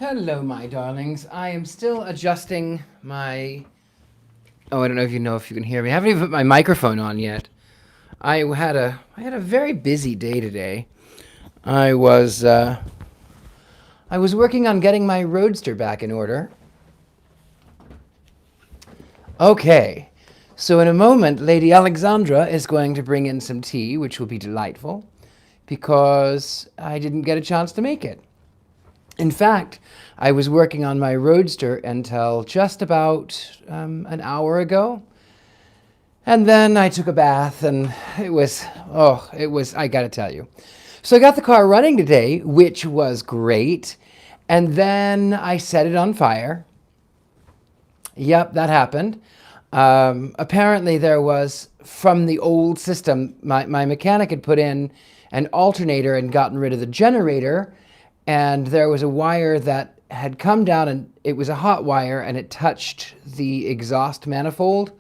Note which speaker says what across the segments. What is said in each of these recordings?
Speaker 1: Hello, my darlings. I am still adjusting my... Oh, I don't know if you can hear me. I haven't even put my microphone on yet. I had a very busy day today. I was working on getting my roadster back in order. Okay. So in a moment, Lady Alexandra is going to bring in some tea, which will be delightful, because I didn't get a chance to make it. In fact, I was working on my roadster until just about an hour ago. And then I took a bath and it was, I gotta tell you. So I got the car running today, which was great. And then I set it on fire. Yep, that happened. Apparently there was, from the old system, my mechanic had put in an alternator and gotten rid of the generator. And there was a wire that had come down, and it was a hot wire, and it touched the exhaust manifold.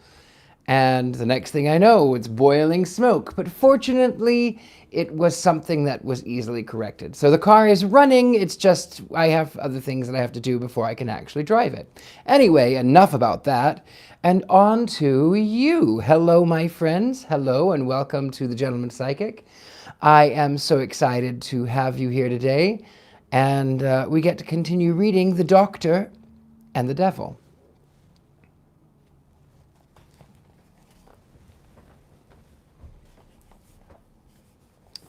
Speaker 1: And the next thing I know, it's boiling smoke. But fortunately, it was something that was easily corrected. So the car is running. It's just I have other things that I have to do before I can actually drive it. Anyway, enough about that. And on to you. Hello, my friends. Hello, and welcome to the Gentleman Psychic. I am so excited to have you here today. And we get to continue reading The Doctor and the Devil.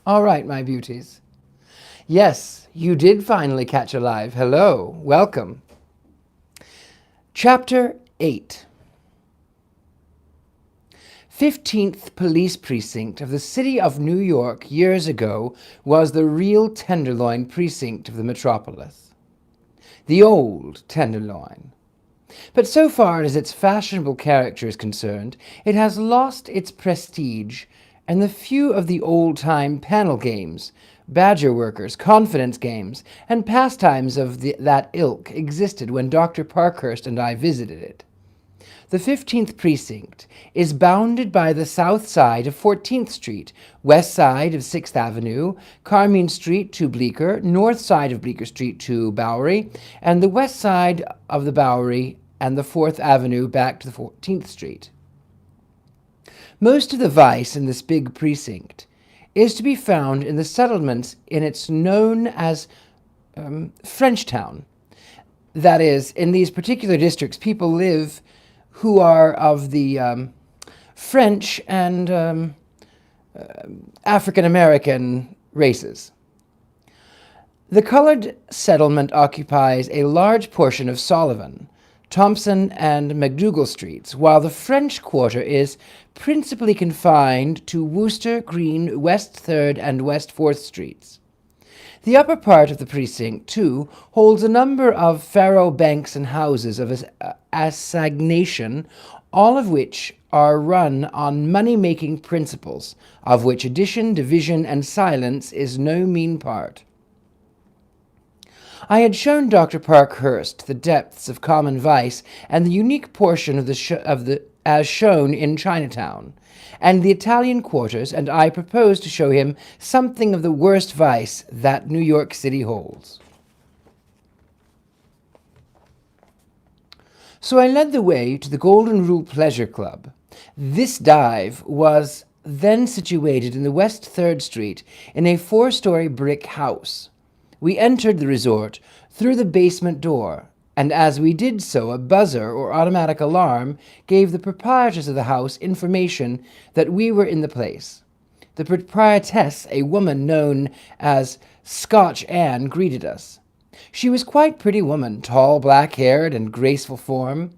Speaker 1: All right, my beauties. Yes, you did finally catch a live. Hello, welcome. Chapter 8. 15th Police Precinct of the City of New York years ago was the real Tenderloin precinct of the metropolis. The old Tenderloin. But so far as its fashionable character is concerned, it has lost its prestige, and the few of the old-time panel games, badger workers, confidence games, and pastimes of that ilk existed when Dr. Parkhurst and I visited it. The 15th Precinct is bounded by the south side of 14th Street, west side of 6th Avenue, Carmine Street to Bleecker, north side of Bleecker Street to Bowery, and the west side of the Bowery and the 4th Avenue back to the 14th Street. Most of the vice in this big precinct is to be found in the settlements in its known as Frenchtown. That is, in these particular districts, people live who are of the French and African-American races. The colored settlement occupies a large portion of Sullivan, Thompson, and McDougal Streets, while the French quarter is principally confined to Wooster, Green, West 3rd, and West 4th Streets. The upper part of the precinct, too, holds a number of faro banks and houses of assignation, all of which are run on money-making principles, of which addition, division, and silence is no mean part. I had shown Dr. Parkhurst the depths of common vice and the unique portion of as shown in Chinatown, and the Italian quarters, and I proposed to show him something of the worst vice that New York City holds. So I led the way to the Golden Rule Pleasure Club. This dive was then situated in the West 3rd Street in a 4-story brick house. We entered the resort through the basement door, and as we did so, a buzzer or automatic alarm gave the proprietors of the house information that we were in the place. The proprietress, a woman known as Scotch Anne, greeted us. She was quite a pretty woman, tall, black-haired, and graceful form.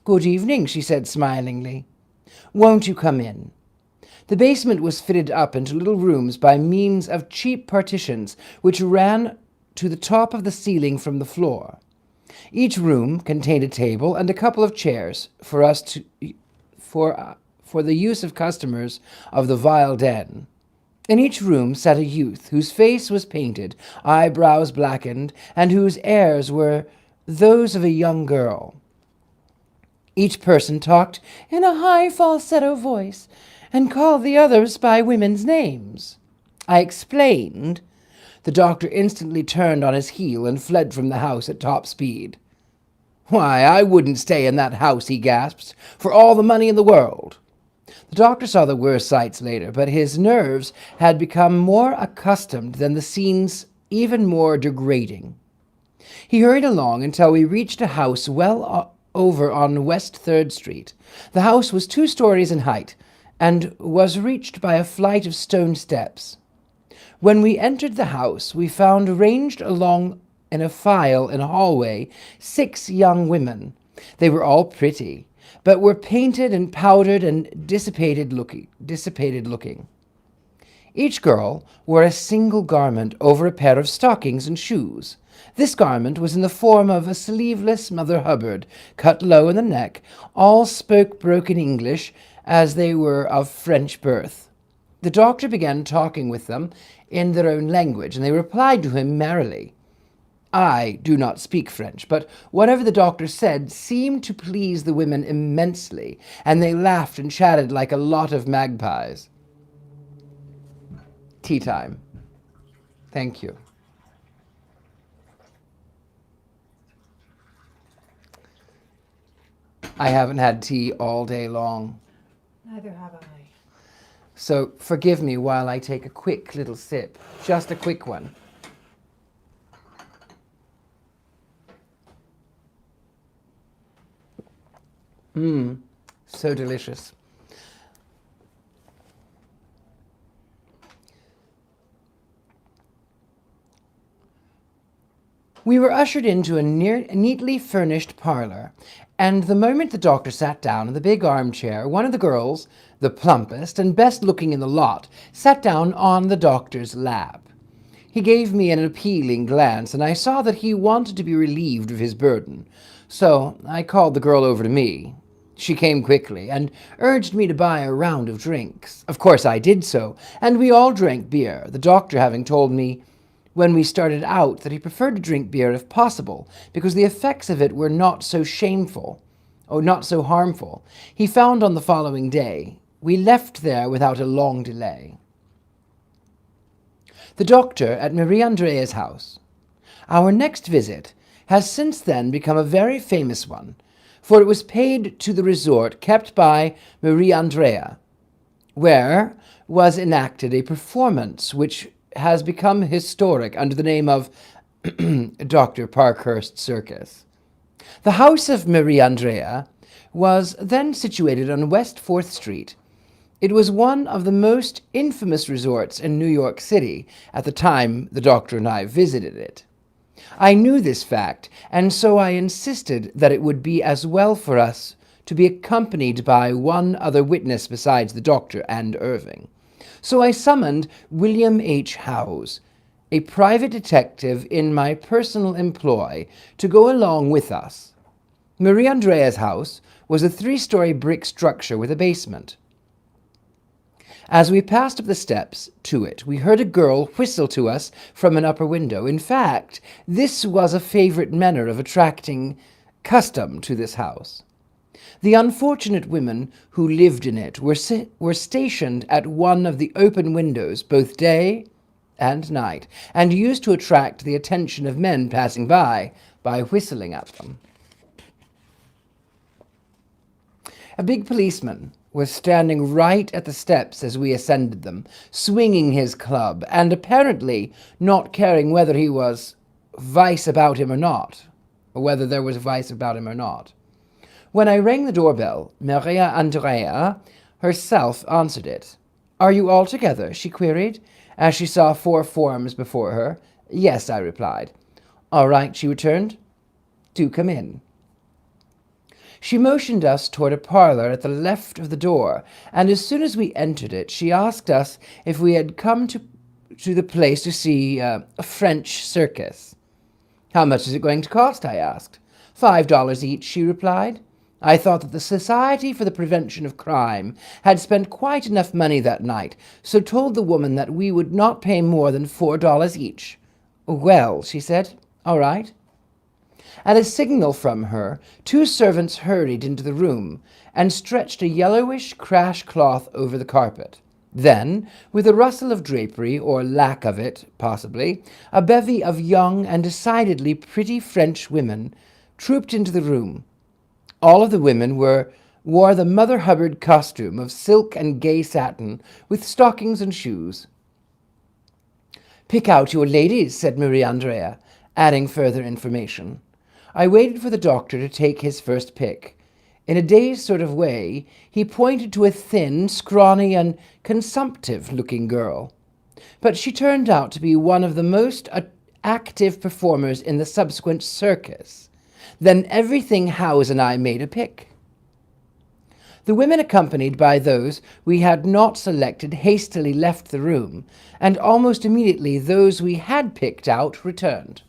Speaker 1: "Good evening," she said smilingly. "Won't you come in?" The basement was fitted up into little rooms by means of cheap partitions which ran to the top of the ceiling from the floor. Each room contained a table and a couple of chairs for the use of customers of the vile den. In each room sat a youth whose face was painted, eyebrows blackened, and whose airs were those of a young girl. Each person talked in a high falsetto voice and called the others by women's names. I explained The doctor instantly turned on his heel and fled from the house at top speed. "Why, I wouldn't stay in that house," he gasped, "for all the money in the world." The doctor saw the worst sights later, but his nerves had become more accustomed than the scenes even more degrading. He hurried along until we reached a house well over on West 3rd Street. The house was 2 stories in height and was reached by a flight of stone steps. When we entered the house, we found ranged along in a file in a hallway 6 young women. They were all pretty, but were painted and powdered and dissipated looking. Each girl wore a single garment over a pair of stockings and shoes. This garment was in the form of a sleeveless Mother Hubbard, cut low in the neck. All spoke broken English, as they were of French birth. The doctor began talking with them in their own language, and they replied to him merrily. I do not speak French, but whatever the doctor said seemed to please the women immensely, and they laughed and chatted like a lot of magpies. Tea time. Thank you. I haven't had tea all day long.
Speaker 2: Neither have I.
Speaker 1: So forgive me while I take a quick little sip. Just a quick one. So delicious. We were ushered into a neatly furnished parlor, and the moment the doctor sat down in the big armchair, one of the girls, the plumpest and best looking in the lot, sat down on the doctor's lap. He gave me an appealing glance, and I saw that he wanted to be relieved of his burden. So I called the girl over to me. She came quickly and urged me to buy a round of drinks. Of course I did so, and we all drank beer, the doctor having told me when we started out that he preferred to drink beer if possible, because the effects of it were not so harmful. He found on the following day. We left there without a long delay. The doctor at Marie Andrea's house. Our next visit has since then become a very famous one, for it was paid to the resort kept by Marie Andrea, where was enacted a performance which has become historic under the name of Dr. Parkhurst Circus. The house of Marie Andrea was then situated on West 4th Street. It was one of the most infamous resorts in New York City at the time the doctor and I visited it. I knew this fact, and so I insisted that it would be as well for us to be accompanied by one other witness besides the doctor and Irving. So I summoned William H. Howes, a private detective in my personal employ, to go along with us. Marie Andrea's house was a 3-story brick structure with a basement. As we passed up the steps to it, we heard a girl whistle to us from an upper window. In fact, this was a favorite manner of attracting custom to this house. The unfortunate women who lived in it were stationed at one of the open windows both day and night, and used to attract the attention of men passing by whistling at them. A big policeman was standing right at the steps as we ascended them, swinging his club, and apparently not caring whether he was vice about him or not, or whether there was vice about him or not. When I rang the doorbell, Maria Andrea herself answered it. "Are you all together?" she queried, as she saw 4 forms before her. "Yes," I replied. "All right," she returned. "Do come in." She motioned us toward a parlor at the left of the door, and as soon as we entered it, she asked us if we had come to the place to see a French circus. "How much is it going to cost?" I asked. $5 each, she replied. I thought that the Society for the Prevention of Crime had spent quite enough money that night, so told the woman that we would not pay more than $4 each. "Well," she said, "all right." At a signal from her, 2 servants hurried into the room and stretched a yellowish crash cloth over the carpet. Then, with a rustle of drapery, or lack of it, possibly, a bevy of young and decidedly pretty French women trooped into the room. All of the women wore the Mother Hubbard costume of silk and gay satin, with stockings and shoes. "Pick out your ladies," said Maria Andrea, adding further information. I waited for the doctor to take his first pick. In a dazed sort of way, he pointed to a thin, scrawny, and consumptive-looking girl. But she turned out to be one of the most active performers in the subsequent circus. Then everything Howes and I made a pick. The women accompanied by those we had not selected hastily left the room, and almost immediately those we had picked out returned.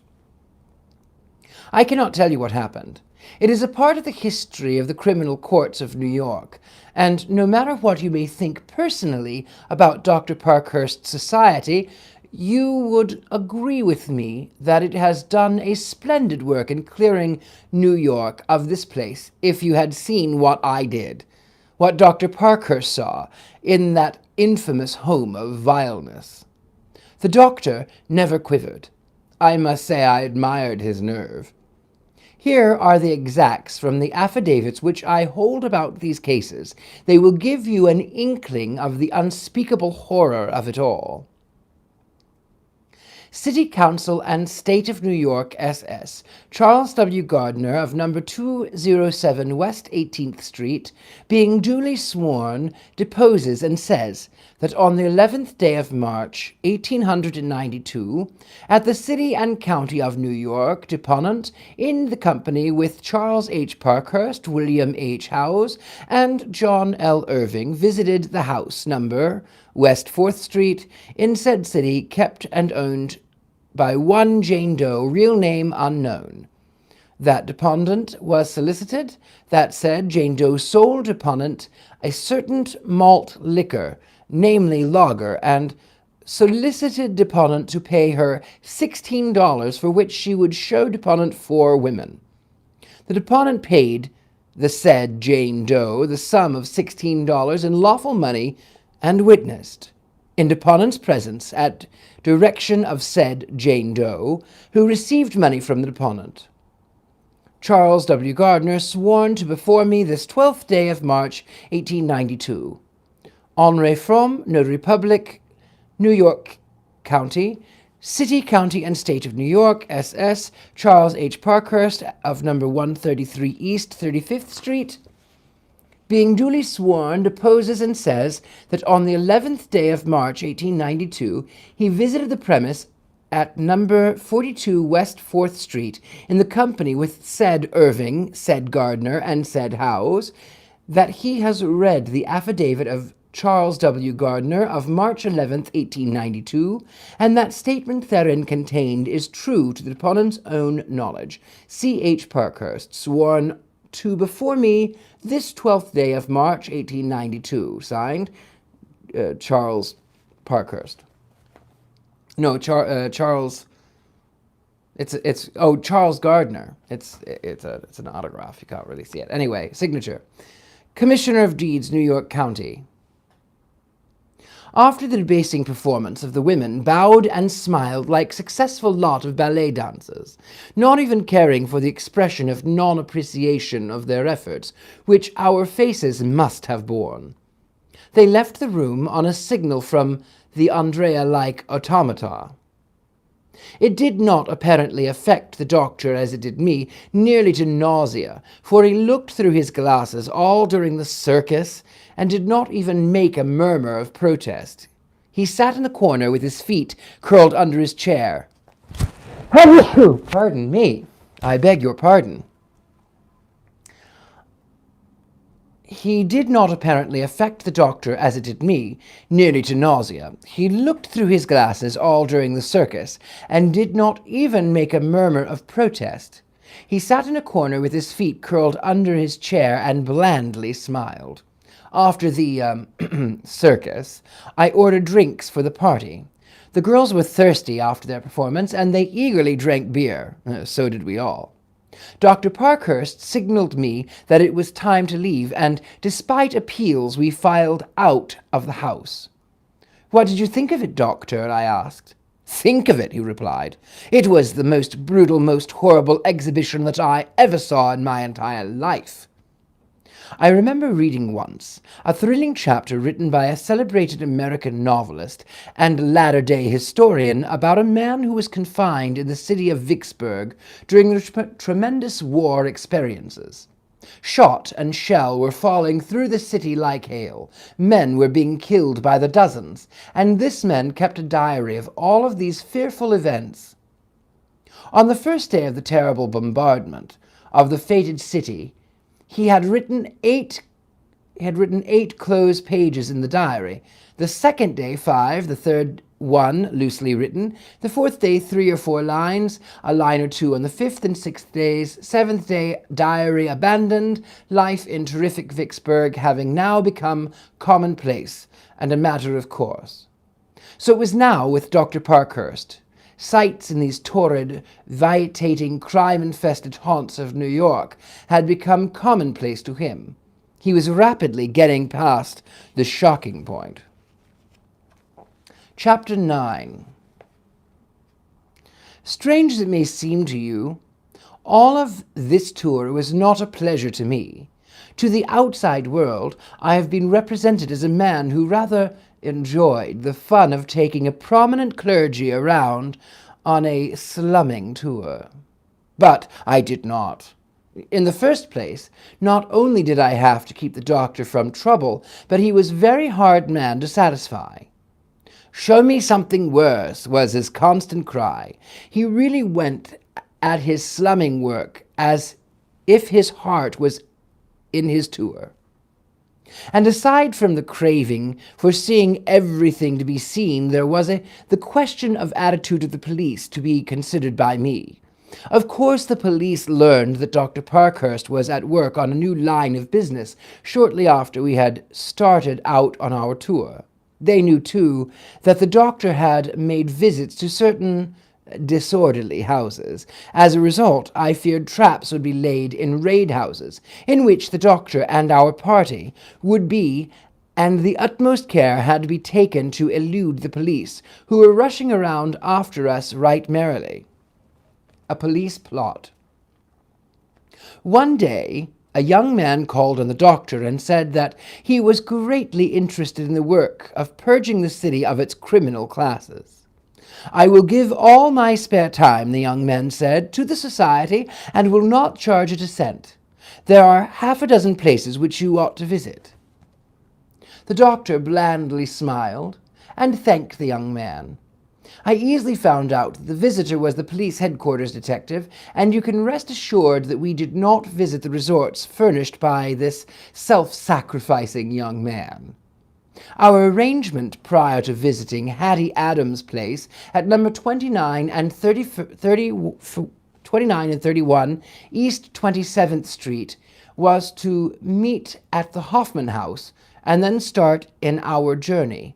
Speaker 1: I cannot tell you what happened. It is a part of the history of the criminal courts of New York, and no matter what you may think personally about Dr. Parkhurst's society, you would agree with me that it has done a splendid work in clearing New York of this place if you had seen what I did, what Dr. Parkhurst saw in that infamous home of vileness. The doctor never quivered. I must say I admired his nerve. Here are the exacts from the affidavits which I hold about these cases. They will give you an inkling of the unspeakable horror of it all. City Council and State of New York, SS, Charles W. Gardner of number 207 West 18th Street, being duly sworn, deposes and says that on the 11th day of March, 1892, at the City and County of New York, deponent, in the company with Charles H. Parkhurst, William H. Howes, and John L. Irving, visited the house number West 4th Street, in said city, kept and owned by one Jane Doe, real name unknown. That deponent was solicited, that said Jane Doe sold deponent a certain malt liquor, namely lager, and solicited deponent to pay her $16, for which she would show deponent 4 women. The deponent paid the said Jane Doe the sum of $16 in lawful money, and witnessed, in deponent's presence, at direction of said Jane Doe, who received money from the deponent. Charles W. Gardner, sworn to before me this 12th day of March, 1892. Henri From, Notary Public, New York County, City, County, and State of New York, SS, Charles H. Parkhurst, of number 133 East 35th Street, being duly sworn, deposes and says that on the 11th day of March, 1892, he visited the premise at number 42 West 4th Street in the company with said Irving, said Gardner, and said Howes, that he has read the affidavit of Charles W. Gardner of March 11th, 1892, and that statement therein contained is true to the deponent's own knowledge. C. H. Parkhurst, sworn to before me this 12th day of March, 1892. Signed, Charles Parkhurst. No, Charles. Charles Gardner. It's an autograph. You can't really see it. Anyway, signature. Commissioner of Deeds, New York County. After the debasing performance of the women, bowed and smiled like successful lot of ballet dancers, not even caring for the expression of non-appreciation of their efforts, which our faces must have borne. They left the room on a signal from the Andrea-like automata. It did not apparently affect the doctor as it did me, nearly to nausea, for he looked through his glasses all during the circus and did not even make a murmur of protest. He sat in the corner with his feet curled under his chair. Pardon me. I beg your pardon. He did not apparently affect the doctor as it did me, nearly to nausea. He looked through his glasses all during the circus, and did not even make a murmur of protest. He sat in a corner with his feet curled under his chair and blandly smiled. After the circus, I ordered drinks for the party. The girls were thirsty after their performance, and they eagerly drank beer. So did we all. Dr. Parkhurst signaled me that it was time to leave, and despite appeals we filed out of the house. "What did you think of it, Doctor?" I asked. "Think of it," he replied. "It was the most brutal, most horrible exhibition that I ever saw in my entire life." I remember reading once a thrilling chapter written by a celebrated American novelist and latter-day historian about a man who was confined in the city of Vicksburg during the tremendous war experiences. Shot and shell were falling through the city like hail. Men were being killed by the dozens, and this man kept a diary of all of these fearful events. On the first day of the terrible bombardment of the fated city, he had written eight closed pages in the diary. The second day, 5, the third, 1, loosely written. The fourth day, 3 or 4 lines, a line or 2 on the 5th and 6th days. 7th day, diary abandoned, life in terrific Vicksburg having now become commonplace and a matter of course. So it was now with Dr. Parkhurst. Sights in these torrid, vitiating, crime-infested haunts of New York had become commonplace to him. He was rapidly getting past the shocking point. Chapter 9. Strange as it may seem to you, all of this tour was not a pleasure to me. To the outside world, I have been represented as a man who rather enjoyed the fun of taking a prominent clergy around on a slumming tour. But I did not. In the first place, not only did I have to keep the doctor from trouble, but he was a very hard man to satisfy. "Show me something worse," was his constant cry. He really went at his slumming work as if his heart was in his tour. And aside from the craving for seeing everything to be seen, there was the question of attitude of the police to be considered by me. Of course, the police learned that Dr. Parkhurst was at work on a new line of business shortly after we had started out on our tour. They knew, too, that the doctor had made visits to certain disorderly houses. As a result, I feared traps would be laid in raid houses, in which the doctor and our party would be, and the utmost care had to be taken to elude the police, who were rushing around after us right merrily. A police plot. One day, a young man called on the doctor and said that he was greatly interested in the work of purging the city of its criminal classes. "I will give all my spare time," the young man said, "to the society and will not charge a cent. There are 6 places which you ought to visit." The doctor blandly smiled and thanked the young man. I easily found out that the visitor was the police headquarters detective, and you can rest assured that we did not visit the resorts furnished by this self-sacrificing young man. Our arrangement prior to visiting Hattie Adams' place at number 29 and 31 East 27th Street was to meet at the Hoffman House and then start in our journey.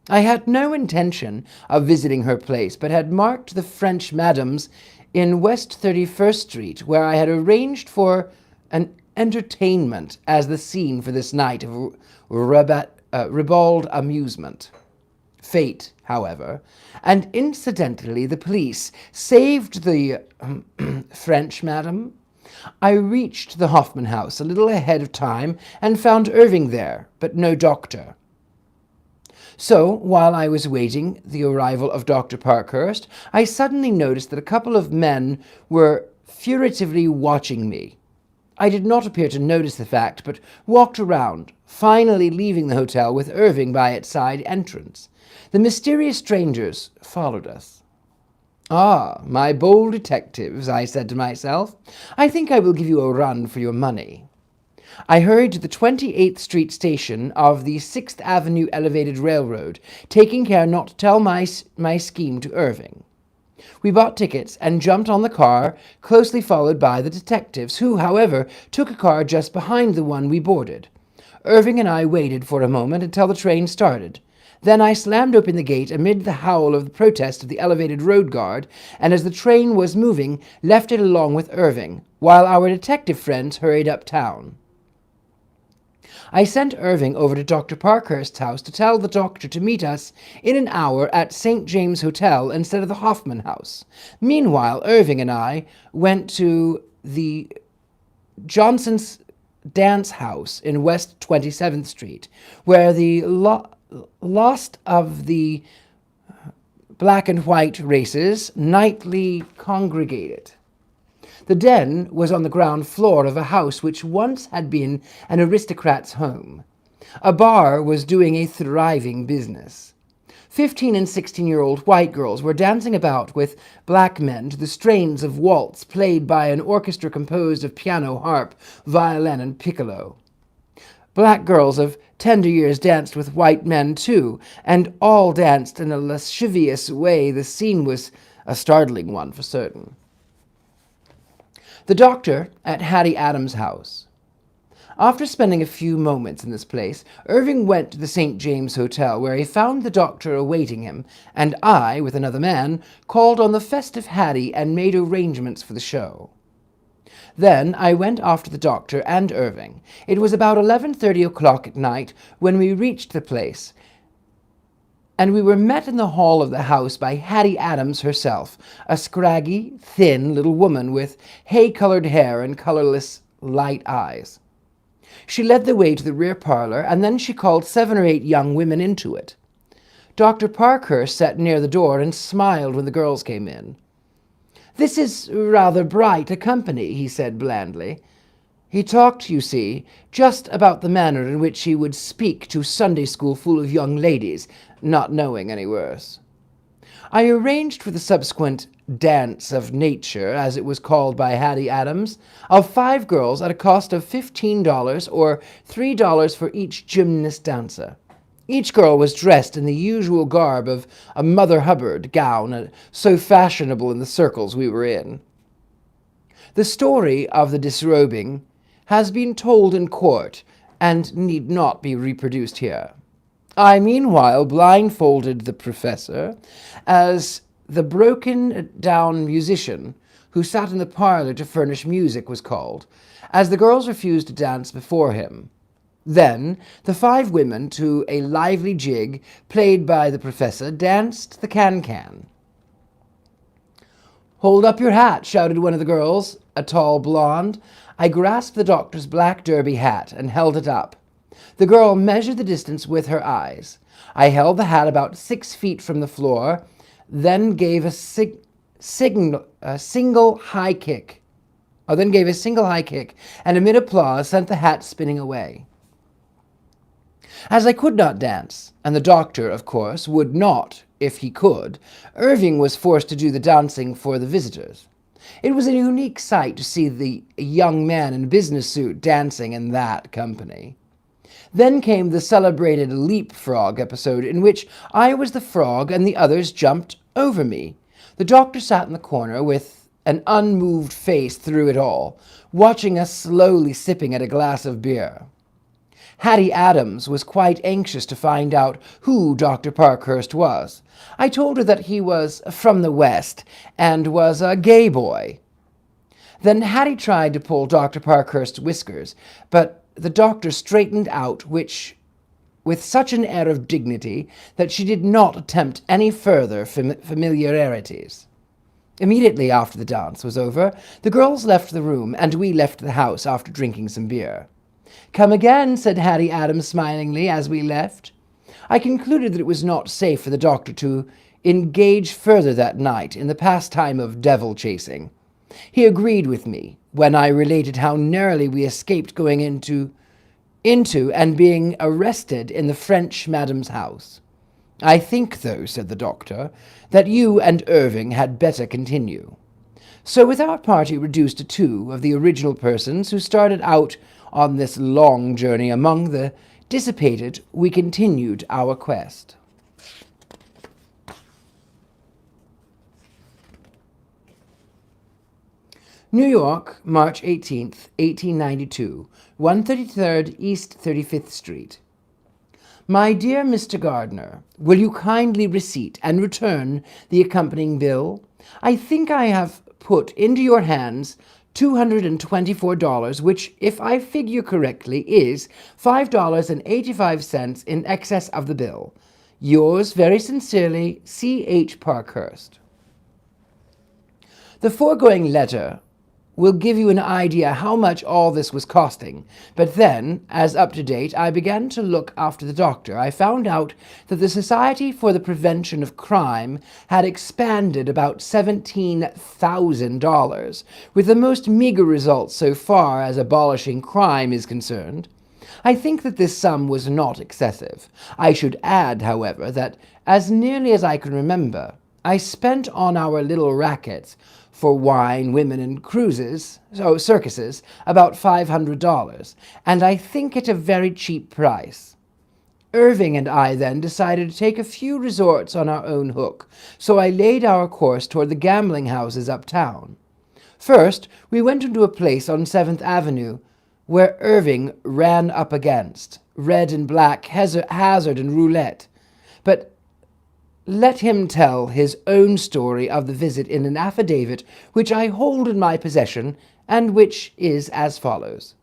Speaker 1: I had no intention of visiting her place, but had marked the French Madam's in West 31st Street, where I had arranged for an entertainment as the scene for this night of ribald amusement. Fate, however, and incidentally the police, saved the French Madam. I reached the Hoffman House a little ahead of time and found Irving there, but no doctor. So, while I was waiting the arrival of Dr. Parkhurst, I suddenly noticed that a couple of men were furtively watching me. I did not appear to notice the fact, but walked around, finally leaving the hotel with Irving by its side entrance. The mysterious strangers followed us. "Ah, my bold detectives," I said to myself, "I think I will give you a run for your money." I hurried to the 28th Street station of the 6th Avenue Elevated Railroad, taking care not to tell my scheme to Irving. We bought tickets and jumped on the car, closely followed by the detectives, who, however, took a car just behind the one we boarded. Irving and I waited for a moment until the train started. Then I slammed open the gate amid the howl of the protest of the elevated road guard, and as the train was moving, left it along with Irving, while our detective friends hurried uptown. I sent Irving over to Dr. Parkhurst's house to tell the doctor to meet us in an hour at St. James Hotel instead of the Hoffman House. Meanwhile, Irving and I went to the Johnson's Dance House in West 27th Street, where the lost of the black and white races nightly congregated. The den was on the ground floor of a house which once had been an aristocrat's home. A bar was doing a thriving business. 15 and 16-year-old white girls were dancing about with black men to the strains of waltz played by an orchestra composed of piano, harp, violin, and piccolo. Black girls of tender years danced with white men too, and all danced in a lascivious way. The scene was a startling one for certain. The doctor at Hattie Adams' house. After spending a few moments in this place, Irving went to the St. James Hotel, where he found the doctor awaiting him, and I, with another man, called on the festive Hattie and made arrangements for the show. Then I went after the doctor and Irving. It was about 11:30 at night when we reached the place, and we were met in the hall of the house by Hattie Adams herself, a scraggy, thin little woman with hay-colored hair and colorless, light eyes. She led the way to the rear parlor, and then she called 7 or 8 young women into it. Dr. Parkhurst sat near the door and smiled when the girls came in. "This is rather bright a company," he said blandly. He talked, you see, just about the manner in which he would speak to Sunday school full of young ladies, not knowing any worse. I arranged for the subsequent dance of nature, as it was called by Hattie Adams, of 5 girls at a cost of $15 or $3 for each gymnast dancer. Each girl was dressed in the usual garb of a Mother Hubbard gown, so fashionable in the circles we were in. The story of the disrobing has been told in court and need not be reproduced here. I meanwhile blindfolded the professor as the broken-down musician who sat in the parlor to furnish music was called, as the girls refused to dance before him. Then the 5 women, to a lively jig played by the professor, danced the can-can. "Hold up your hat," shouted one of the girls, a tall blonde. I grasped the doctor's black derby hat and held it up. The girl measured the distance with her eyes. I held the hat about 6 feet from the floor, then gave a single high kick, and amid applause sent the hat spinning away. As I could not dance, and the doctor, of course, would not if he could, Irving was forced to do the dancing for the visitors. It was a unique sight to see the young man in a business suit dancing in that company. Then came the celebrated leapfrog episode, in which I was the frog and the others jumped over me. The doctor sat in the corner with an unmoved face through it all, watching us slowly sipping at a glass of beer. Hattie Adams was quite anxious to find out who Dr. Parkhurst was. I told her that he was from the West and was a gay boy. Then Hattie tried to pull Dr. Parkhurst's whiskers, but the doctor straightened out, with such an air of dignity that she did not attempt any further familiarities. Immediately after the dance was over, the girls left the room, and we left the house after drinking some beer. "Come again," said Hattie Adams smilingly as we left. I concluded that it was not safe for the doctor to engage further that night in the pastime of devil-chasing. He agreed with me when I related how narrowly we escaped going into and being arrested in the French madam's house. "I think, though," said the doctor, "that you and Irving had better continue." So with our party reduced to 2 of the original persons who started out on this long journey among the dissipated, we continued our quest. New York, March 18th, 1892, 133rd East 35th Street. My dear Mr. Gardner, will you kindly receipt and return the accompanying bill? I think I have put into your hands $224, which, if I figure correctly, is $5.85 in excess of the bill. Yours very sincerely, C.H. Parkhurst. The foregoing letter will give you an idea how much all this was costing. But then, as up to date I began to look after the doctor, I found out that the Society for the Prevention of Crime had expanded about $17,000, with the most meager results so far as abolishing crime is concerned. I think that this sum was not excessive. I should add, however, that, as nearly as I can remember, I spent on our little rackets for wine, women, and circuses, about $500, and I think at a very cheap price. Irving and I then decided to take a few resorts on our own hook, so I laid our course toward the gambling houses uptown. First, we went into a place on 7th Avenue where Irving ran up against red and black, hazard, and roulette. But let him tell his own story of the visit in an affidavit which I hold in my possession, and which is as follows.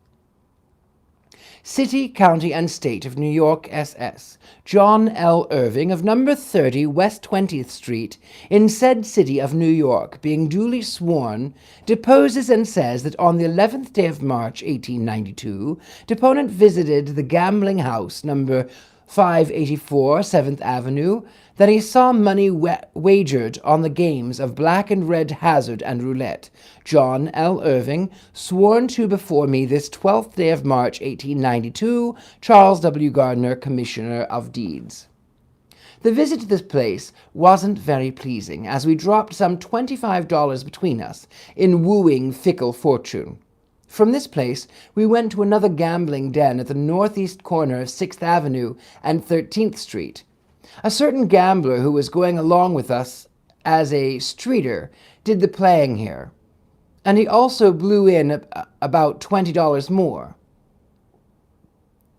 Speaker 1: City, County, and State of New York, SS. John L. Irving of number 30 West 20th Street, in said city of New York, being duly sworn, deposes and says that on the 11th day of March, 1892, deponent visited the gambling house, number 584 7th Avenue, that he saw money wagered on the games of black and red hazard and roulette. John L. Irving, sworn to before me this 12th day of March, 1892, Charles W. Gardner, Commissioner of Deeds. The visit to this place wasn't very pleasing, as we dropped some $25 between us in wooing fickle fortune. From this place, we went to another gambling den at the northeast corner of 6th Avenue and 13th Street. A certain gambler who was going along with us as a streeter did the playing here, and he also blew in about $20 more.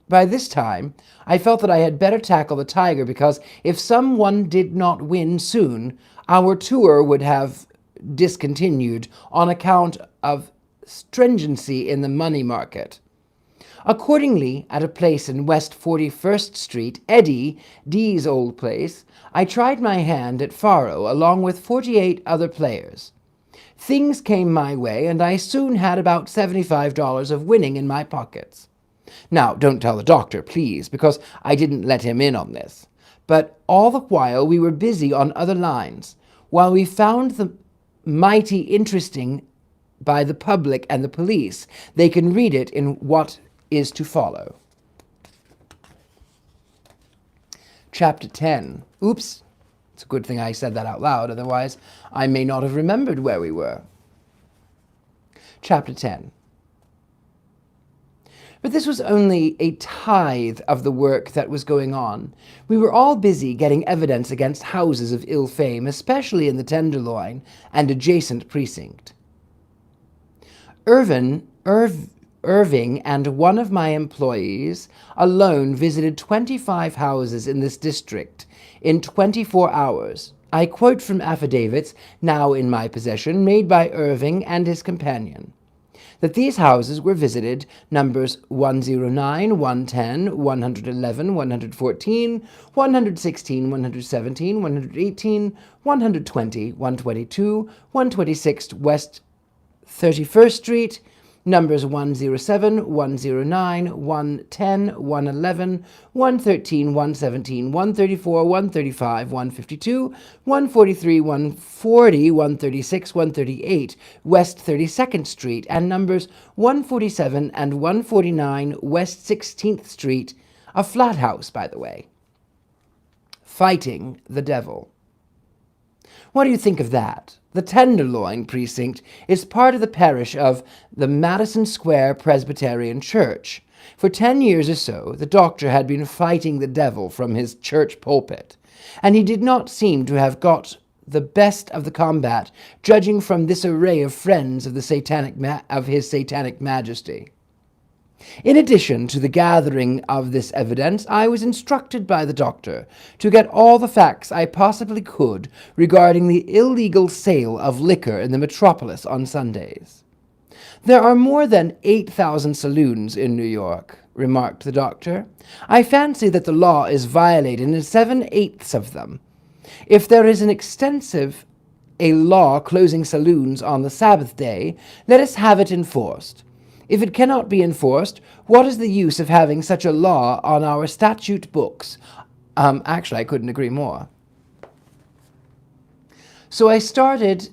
Speaker 1: By this time, I felt that I had better tackle the tiger, because if someone did not win soon, our tour would have discontinued on account of stringency in the money market. Accordingly, at a place in West 41st Street, Eddie D's old place, I tried my hand at faro along with 48 other players. Things came my way, and I soon had about $75 of winning in my pockets. Now, don't tell the doctor, please, because I didn't let him in on this. But all the while we were busy on other lines, while we found the mighty interesting by the public and the police. They can read it in what is to follow. Chapter 10. Oops. It's a good thing I said that out loud, otherwise I may not have remembered where we were. Chapter 10. But this was only a tithe of the work that was going on. We were all busy getting evidence against houses of ill fame, especially in the Tenderloin and adjacent precinct. Irving and one of my employees alone visited 25 houses in this district in 24 hours. I quote from affidavits, now in my possession, made by Irving and his companion, that these houses were visited, numbers 109, 110, 111, 114, 116, 117, 118, 120, 122, 126 West 31st Street, numbers 107, 109, 110, 111, 113, 117, 134, 135, 152, 143, 140, 136, 138 West 32nd Street, and numbers 147 and 149 West 16th Street, a flat house, by the way. Fighting the devil. What do you think of that? The Tenderloin precinct is part of the parish of the Madison Square Presbyterian Church. For 10 years or so, the doctor had been fighting the devil from his church pulpit, and he did not seem to have got the best of the combat, judging from this array of friends of the of his satanic majesty. In addition to the gathering of this evidence, I was instructed by the doctor to get all the facts I possibly could regarding the illegal sale of liquor in the metropolis on Sundays. "There are more than 8,000 saloons in New York," remarked the doctor. "I fancy that the law is violated in 7/8 of them. If there is a law closing saloons on the Sabbath day, let us have it enforced. If it cannot be enforced, what is the use of having such a law on our statute books?" Actually, I couldn't agree more. So I started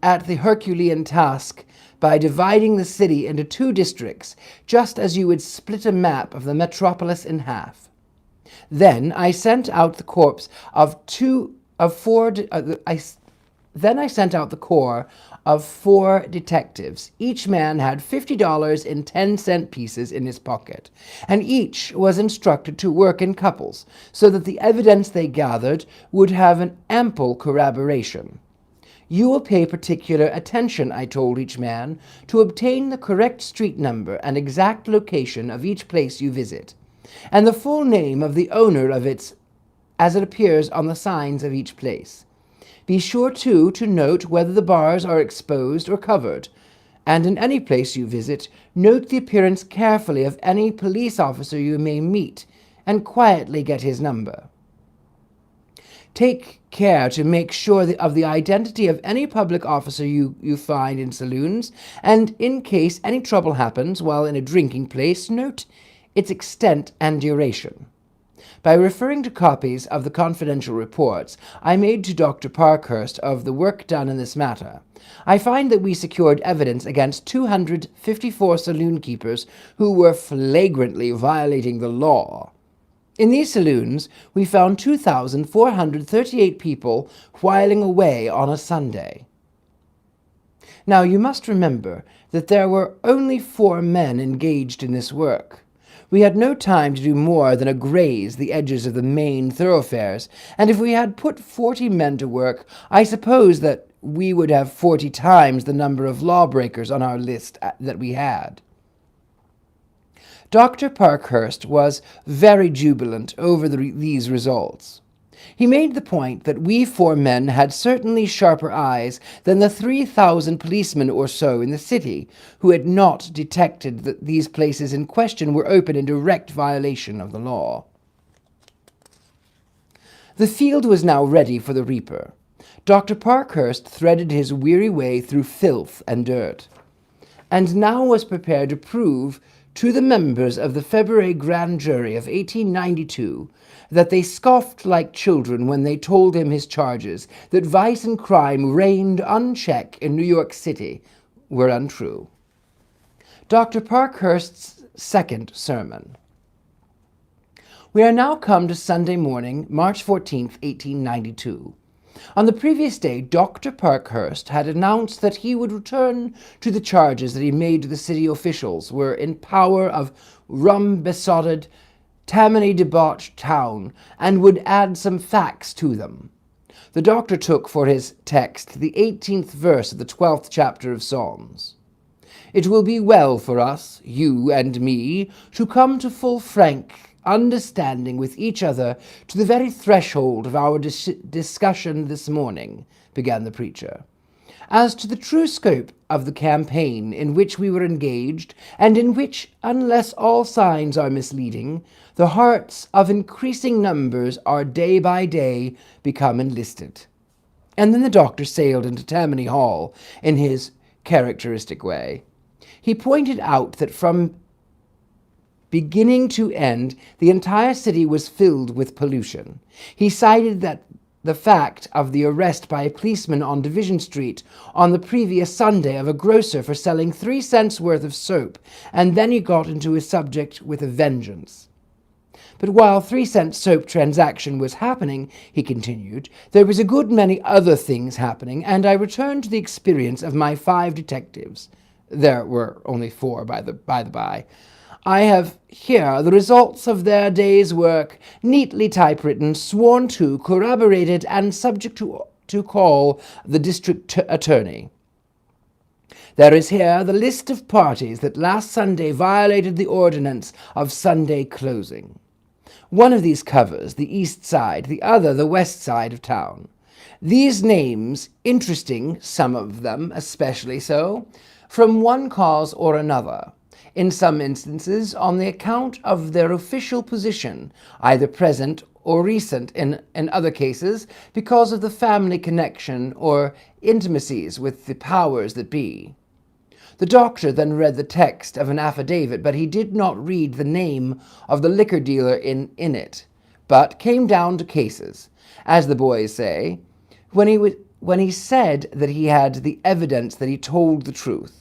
Speaker 1: at the Herculean task by dividing the city into 2 districts, just as you would split a map of the metropolis in half. Then I sent out the corps of 4 detectives. Each man had $50 in 10-cent pieces in his pocket, and each was instructed to work in couples, so that the evidence they gathered would have an ample corroboration. "You will pay particular attention," I told each man, "to obtain the correct street number and exact location of each place you visit, and the full name of the owner of it as it appears on the signs of each place. Be sure, too, to note whether the bars are exposed or covered, and in any place you visit, note the appearance carefully of any police officer you may meet, and quietly get his number. Take care to make sure of the identity of any public officer you find in saloons, and in case any trouble happens while in a drinking place, note its extent and duration." By referring to copies of the confidential reports I made to Dr. Parkhurst of the work done in this matter, I find that we secured evidence against 254 saloon keepers who were flagrantly violating the law. In these saloons, we found 2,438 people whiling away on a Sunday. Now, you must remember that there were only 4 men engaged in this work. We had no time to do more than graze the edges of the main thoroughfares, and if we had put 40 men to work, I suppose that we would have 40 times the number of lawbreakers on our list that we had. Dr. Parkhurst was very jubilant over these results. He made the point that we 4 men had certainly sharper eyes than the 3,000 policemen or so in the city, who had not detected that these places in question were open in direct violation of the law. The field was now ready for the reaper. Dr. Parkhurst threaded his weary way through filth and dirt, and now was prepared to prove to the members of the February grand jury of 1892 that they scoffed like children when they told him his charges that vice and crime reigned unchecked in New York City were untrue. Dr. Parkhurst's second sermon. We are now come to Sunday morning, March 14th, 1892. On the previous day, Dr. Parkhurst had announced that he would return to the charges that he made to the city officials were in power of rum-besotted, Tammany-debauched town, and would add some facts to them. The doctor took for his text the 18th verse of the 12th chapter of Psalms. "It will be well for us, you and me, to come to full frank understanding with each other to the very threshold of our discussion this morning," began the preacher, "as to the true scope of the campaign in which we were engaged, and in which, unless all signs are misleading, the hearts of increasing numbers are day by day become enlisted." And then the doctor sailed into Tammany Hall in his characteristic way. He pointed out that from beginning to end, the entire city was filled with pollution. He cited that the fact of the arrest by a policeman on Division Street on the previous Sunday of a grocer for selling 3 cents worth of soap, and then he got into his subject with a vengeance. "But while 3-cent soap transaction was happening," he continued, "there was a good many other things happening, and I returned to the experience of my 5 detectives. There were only 4, by the by. I have here the results of their day's work, neatly typewritten, sworn to, corroborated, and subject to call the district attorney. There is here the list of parties that last Sunday violated the ordinance of Sunday closing. One of these covers the east side, the other the west side of town. These names, interesting, some of them especially so, from one cause or another, in some instances on the account of their official position, either present or recent, in other cases because of the family connection or intimacies with the powers that be. The doctor then read the text of an affidavit, but he did not read the name of the liquor dealer in it, but came down to cases, as the boys say, when he said that he had the evidence that he told the truth.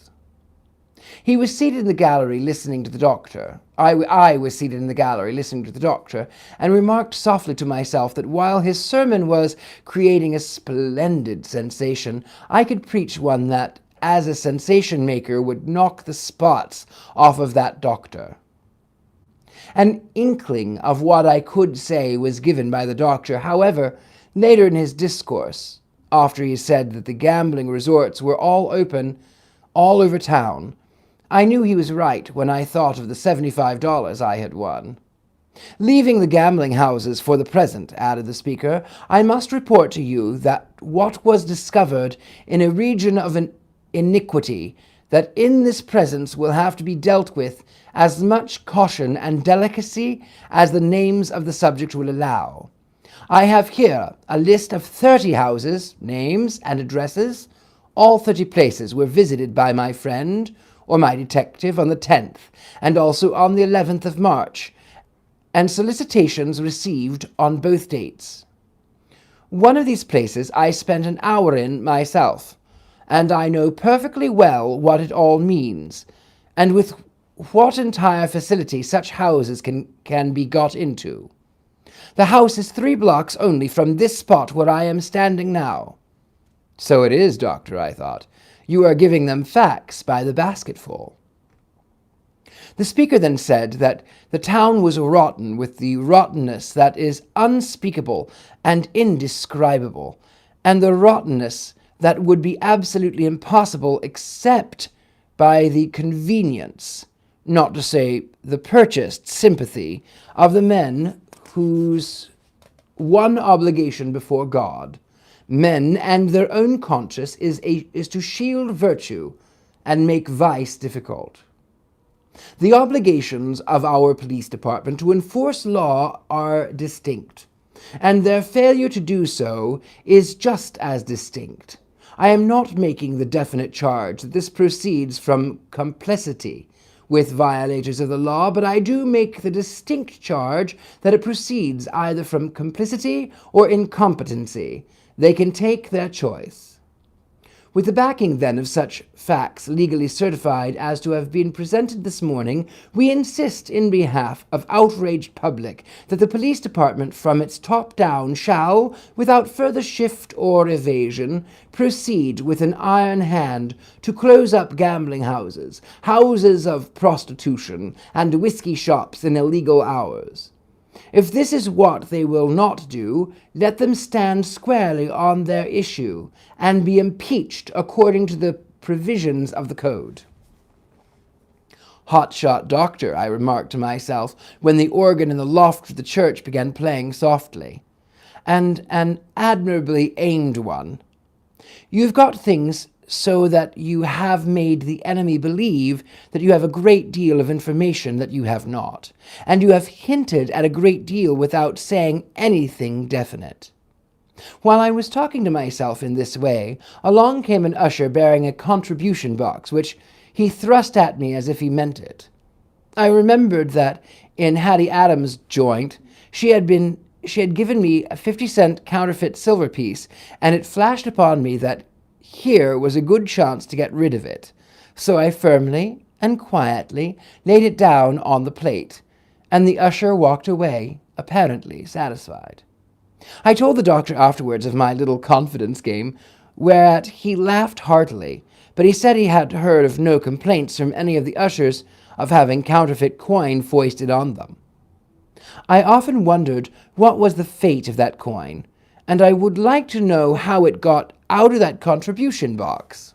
Speaker 1: He was seated in the gallery listening to the doctor. I was seated in the gallery listening to the doctor, and remarked softly to myself that while his sermon was creating a splendid sensation, I could preach one that, as a sensation maker, would knock the spots off of that doctor. An inkling of what I could say was given by the doctor, however, later in his discourse, after he said that the gambling resorts were all open all over town. I knew he was right when I thought of the $75 I had won. Leaving the gambling houses for the present, added the speaker, I must report to you that what was discovered in a region of an iniquity that in this presence will have to be dealt with as much caution and delicacy as the names of the subject will allow. I have here a list of 30 houses, names, and addresses. All 30 places were visited by my friend or my detective on the 10th, and also on the 11th of March, and solicitations received on both dates. One of these places I spent an hour in myself, and I know perfectly well what it all means, and with what entire facility such houses can be got into. The house is 3 blocks only from this spot where I am standing now. So it is, Doctor, I thought. You are giving them facts by the basketful. The speaker then said that the town was rotten with the rottenness that is unspeakable and indescribable, and the rottenness that would be absolutely impossible except by the convenience, not to say the purchased sympathy, of the men whose one obligation before God, men and their own conscience, is to shield virtue and make vice difficult. The obligations of our police department to enforce law are distinct, and their failure to do so is just as distinct. I am not making the definite charge that this proceeds from complicity with violators of the law, but I do make the distinct charge that it proceeds either from complicity or incompetency. They can take their choice. With the backing, then, of such facts legally certified as to have been presented this morning, we insist in behalf of outraged public that the police department from its top down shall, without further shift or evasion, proceed with an iron hand to close up gambling houses, houses of prostitution, and whiskey shops in illegal hours. If this is what they will not do, let them stand squarely on their issue and be impeached according to the provisions of the code. Hotshot doctor, I remarked to myself when the organ in the loft of the church began playing softly, and an admirably aimed one. You've got things so that you have made the enemy believe that you have a great deal of information that you have not, and you have hinted at a great deal without saying anything definite. While I was talking to myself in this way, along came an usher bearing a contribution box, which he thrust at me as if he meant it. I remembered that in Hattie Adams' joint she had given me a 50-cent counterfeit silver piece, and it flashed upon me that here was a good chance to get rid of it. So I firmly and quietly laid it down on the plate, and the usher walked away, apparently satisfied. I told the doctor afterwards of my little confidence game, whereat he laughed heartily, but he said he had heard of no complaints from any of the ushers of having counterfeit coin foisted on them. I often wondered what was the fate of that coin, and I would like to know how it got out of that contribution box.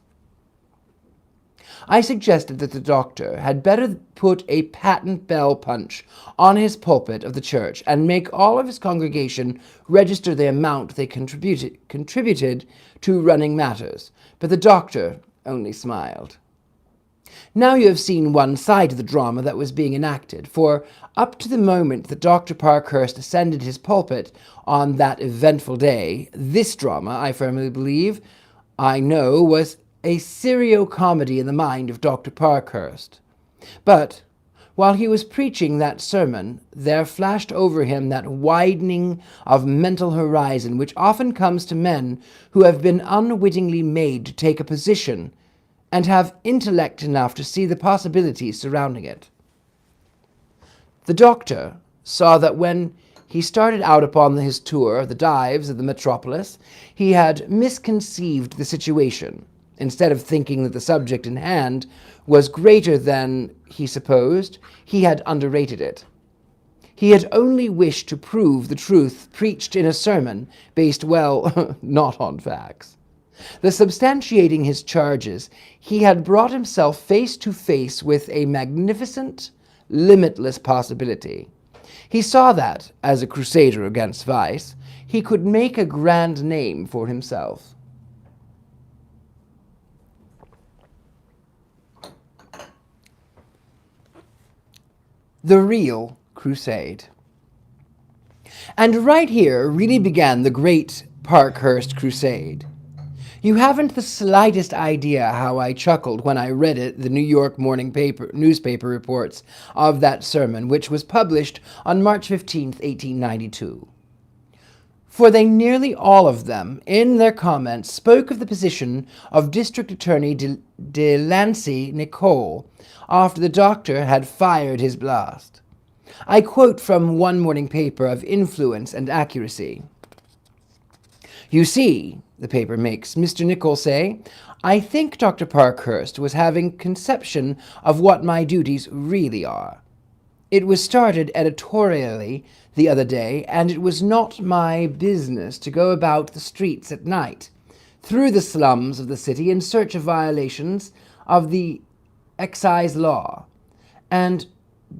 Speaker 1: I suggested that the doctor had better put a patent bell punch on his pulpit of the church and make all of his congregation register the amount they contributed to running matters, but the doctor only smiled. Now you have seen one side of the drama that was being enacted, for up to the moment that Dr. Parkhurst ascended his pulpit on that eventful day, this drama, I firmly believe, I know, was a serio-comedy in the mind of Dr. Parkhurst. But while he was preaching that sermon, there flashed over him that widening of mental horizon which often comes to men who have been unwittingly made to take a position and have intellect enough to see the possibilities surrounding it. The doctor saw that when he started out upon his tour of the dives of the metropolis, he had misconceived the situation. Instead of thinking that the subject in hand was greater than he supposed, he had underrated it. He had only wished to prove the truth preached in a sermon based, well, not on facts. Thus substantiating his charges, he had brought himself face to face with a magnificent, limitless possibility. He saw that, as a crusader against vice, he could make a grand name for himself. The real crusade. And right here really began the great Parkhurst crusade. You haven't the slightest idea how I chuckled when I read the New York newspaper reports of that sermon, which was published on March 15th, 1892. For they nearly all of them, in their comments, spoke of the position of District Attorney de Lancey Nicole after the doctor had fired his blast. I quote from one morning paper of influence and accuracy. "You see," the paper makes Mr. Nicole say, "I think Dr. Parkhurst was having conception of what my duties really are. It was started editorially the other day, and it was not my business to go about the streets at night, through the slums of the city in search of violations of the excise law, and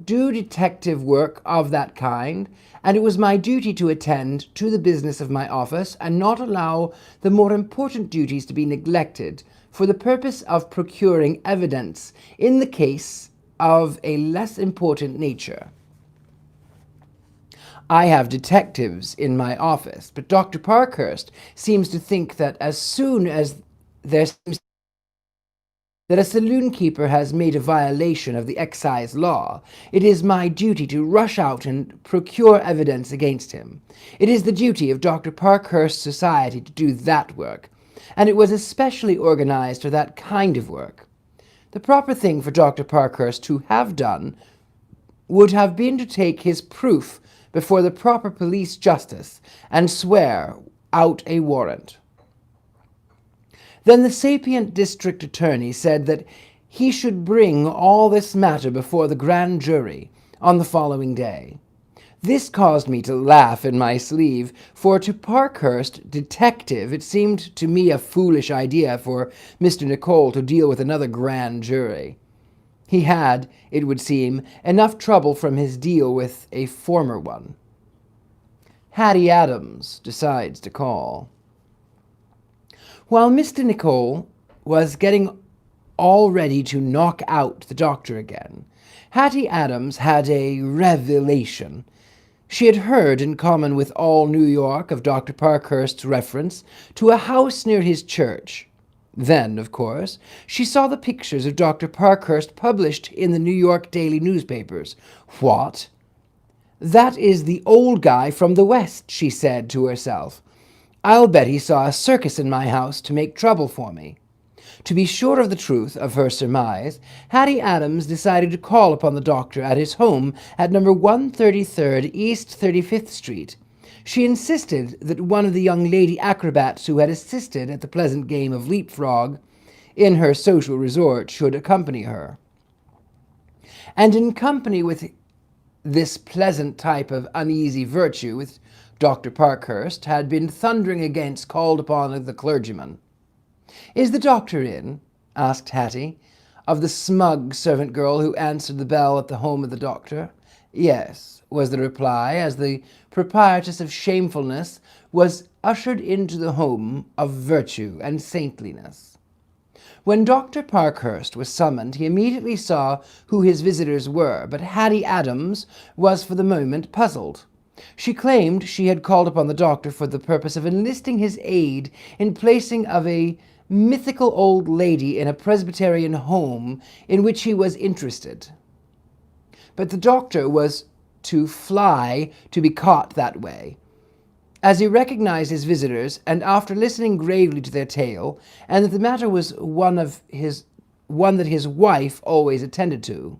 Speaker 1: do detective work of that kind, and it was my duty to attend to the business of my office and not allow the more important duties to be neglected for the purpose of procuring evidence in the case of a less important nature. I have detectives in my office, but Dr. Parkhurst seems to think that as soon as there seems that a saloon keeper has made a violation of the excise law, it is my duty to rush out and procure evidence against him. It is the duty of Dr. Parkhurst's society to do that work, and it was especially organized for that kind of work. The proper thing for Dr. Parkhurst to have done would have been to take his proof before the proper police justice and swear out a warrant." Then the sapient district attorney said that he should bring all this matter before the grand jury on the following day. This caused me to laugh in my sleeve, for to Parkhurst, detective, it seemed to me a foolish idea for Mr. Nicole to deal with another grand jury. He had, it would seem, enough trouble from his deal with a former one. Hattie Adams decides to call. While Mr. Nicole was getting all ready to knock out the doctor again, Hattie Adams had a revelation. She had heard, in common with all New York, of Dr. Parkhurst's reference to a house near his church. Then, of course, she saw the pictures of Dr. Parkhurst published in the New York daily newspapers. "What? That is the old guy from the West," she said to herself. "I'll bet he saw a circus in my house to make trouble for me." To be sure of the truth of her surmise, Hattie Adams decided to call upon the doctor at his home at number 133rd East 35th Street. She insisted that one of the young lady acrobats who had assisted at the pleasant game of leapfrog in her social resort should accompany her. And in company with this pleasant type of uneasy virtue, with Dr. Parkhurst had been thundering against called upon the clergyman. "Is the doctor in?" asked Hattie, of the smug servant girl who answered the bell at the home of the doctor. "Yes," was the reply, as the proprietress of shamefulness was ushered into the home of virtue and saintliness. When Dr. Parkhurst was summoned, he immediately saw who his visitors were, but Hattie Adams was for the moment puzzled. She claimed she had called upon the doctor for the purpose of enlisting his aid in placing of a mythical old lady in a Presbyterian home in which he was interested. But the doctor was to fly to be caught that way, as he recognized his visitors, and after listening gravely to their tale, and that the matter was one that his wife always attended to.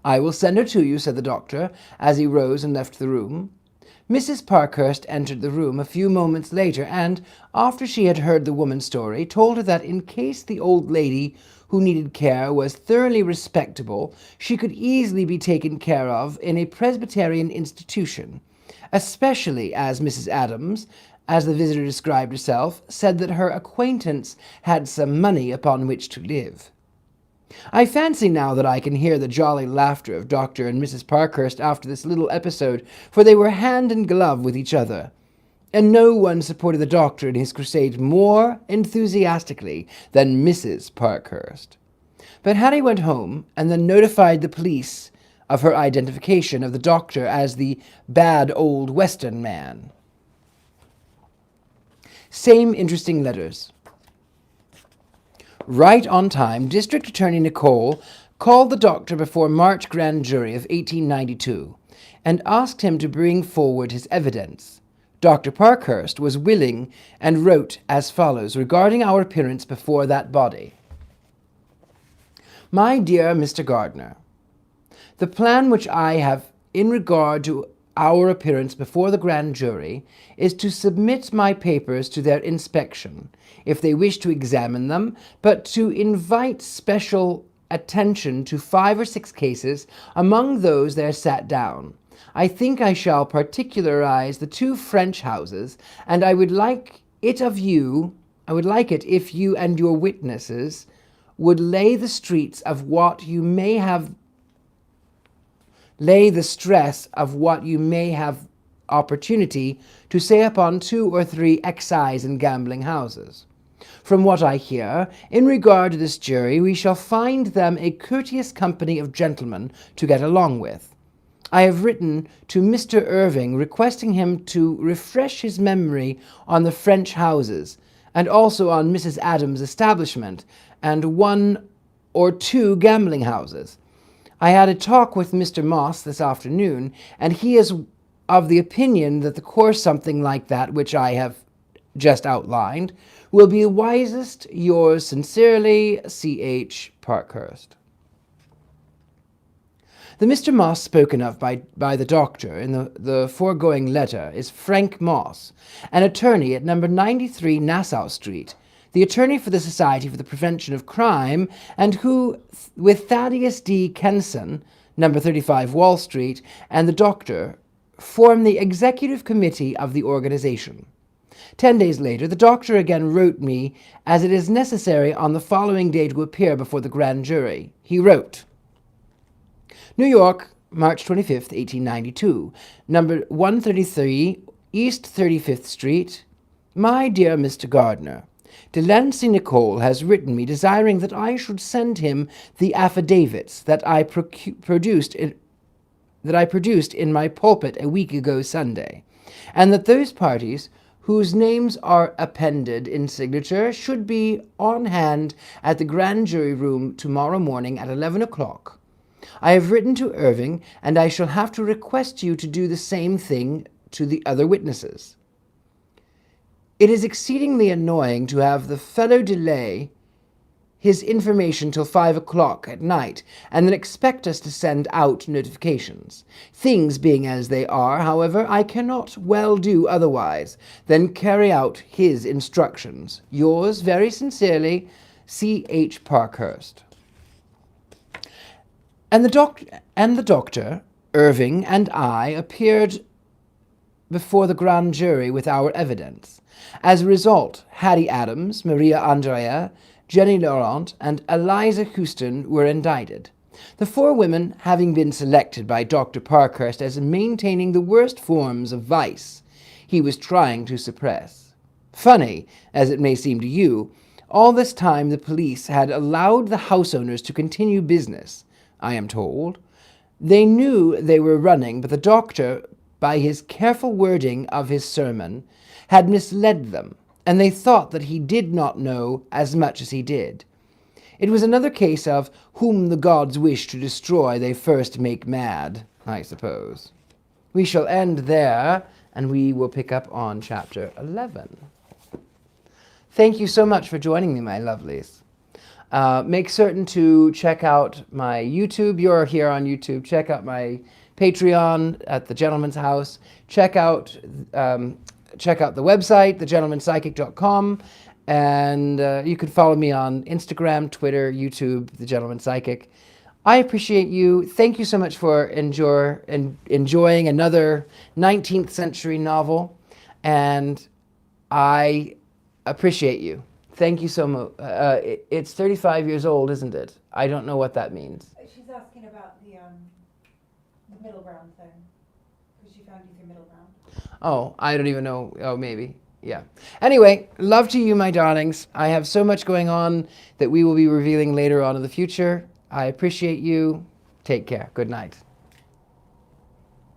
Speaker 1: "I will send her to you," said the doctor, as he rose and left the room. Mrs. Parkhurst entered the room a few moments later, and, after she had heard the woman's story, told her that in case the old lady who needed care was thoroughly respectable, she could easily be taken care of in a Presbyterian institution, especially as Mrs. Adams, as the visitor described herself, said that her acquaintance had some money upon which to live. I fancy now that I can hear the jolly laughter of Dr. and Mrs. Parkhurst after this little episode, for they were hand and glove with each other, and no one supported the doctor in his crusade more enthusiastically than Mrs. Parkhurst. But Hattie went home and then notified the police of her identification of the doctor as the bad old Western man. Same interesting letters. Right on time, District Attorney Nicole called the doctor before March grand jury of 1892 and asked him to bring forward his evidence. Dr. Parkhurst was willing and wrote as follows regarding our appearance before that body. "My dear Mr. Gardner, the plan which I have in regard to our appearance before the grand jury is to submit my papers to their inspection, if they wish to examine them, but to invite special attention to 5 or 6 cases among those there set down. I think I shall particularize the 2 French houses, and I would like it if you and your witnesses would lay the stress of what you may have opportunity to say upon 2 or 3 excise and gambling houses. From what I hear, in regard to this jury, we shall find them a courteous company of gentlemen to get along with. I have written to Mr. Irving requesting him to refresh his memory on the French houses, and also on Mrs. Adams' establishment, and 1 or 2 gambling houses. I had a talk with Mr. Moss this afternoon, and he is of the opinion that the course something like that which I have just outlined will be wisest. Yours sincerely, C.H. Parkhurst." The Mr. Moss spoken of by the doctor in the foregoing letter is Frank Moss, an attorney at number 93 Nassau Street, the attorney for the Society for the Prevention of Crime, and who, with Thaddeus D. Kenson, number 35 Wall Street, and the doctor, form the executive committee of the organization. 10 days later, the doctor again wrote me, as it is necessary on the following day to appear before the grand jury. He wrote, "New York, March 25th, 1892, number 133 East 35th Street. My dear Mr. Gardner, Delancey Nicole has written me desiring that I should send him the affidavits that I produced in my pulpit a week ago Sunday, and that those parties whose names are appended in signature should be on hand at the grand jury room tomorrow morning at 11 o'clock. I have written to Irving, and I shall have to request you to do the same thing to the other witnesses. It is exceedingly annoying to have the fellow delay his information till 5 o'clock at night, and then expect us to send out notifications. Things being as they are, however, I cannot well do otherwise than carry out his instructions. Yours very sincerely, C.H. Parkhurst." And the doctor, Irving, and I appeared before the grand jury with our evidence. As a result, Hattie Adams, Maria Andrea, Jenny Laurent, and Eliza Houston were indicted, the 4 women having been selected by Dr. Parkhurst as maintaining the worst forms of vice he was trying to suppress. Funny as it may seem to you, All this time, the police had allowed the house owners to continue business, I am told. They knew they were running, but the doctor, by his careful wording of his sermon, had misled them, and they thought that he did not know as much as he did. It was another case of whom the gods wish to destroy they first make mad, I suppose. We shall end there, and we will pick up on chapter 11. Thank you so much for joining me, my lovelies. Make certain to check out my YouTube. You're here on YouTube. Check out my Patreon at The Gentleman's House. Check out the website, thegentlemanpsychic.com. And you can follow me on Instagram, Twitter, YouTube, The Gentleman Psychic. I appreciate you. Thank you so much for enjoying another 19th century novel. And I appreciate you. Thank you so much. It's 35 years old, isn't it? I don't know what that means.
Speaker 2: She's asking about the middle ground thing. Because she found you through middle ground.
Speaker 1: Oh, I don't even know. Oh, maybe. Yeah. Anyway, love to you, my darlings. I have so much going on that we will be revealing later on in the future. I appreciate you. Take care. Good night.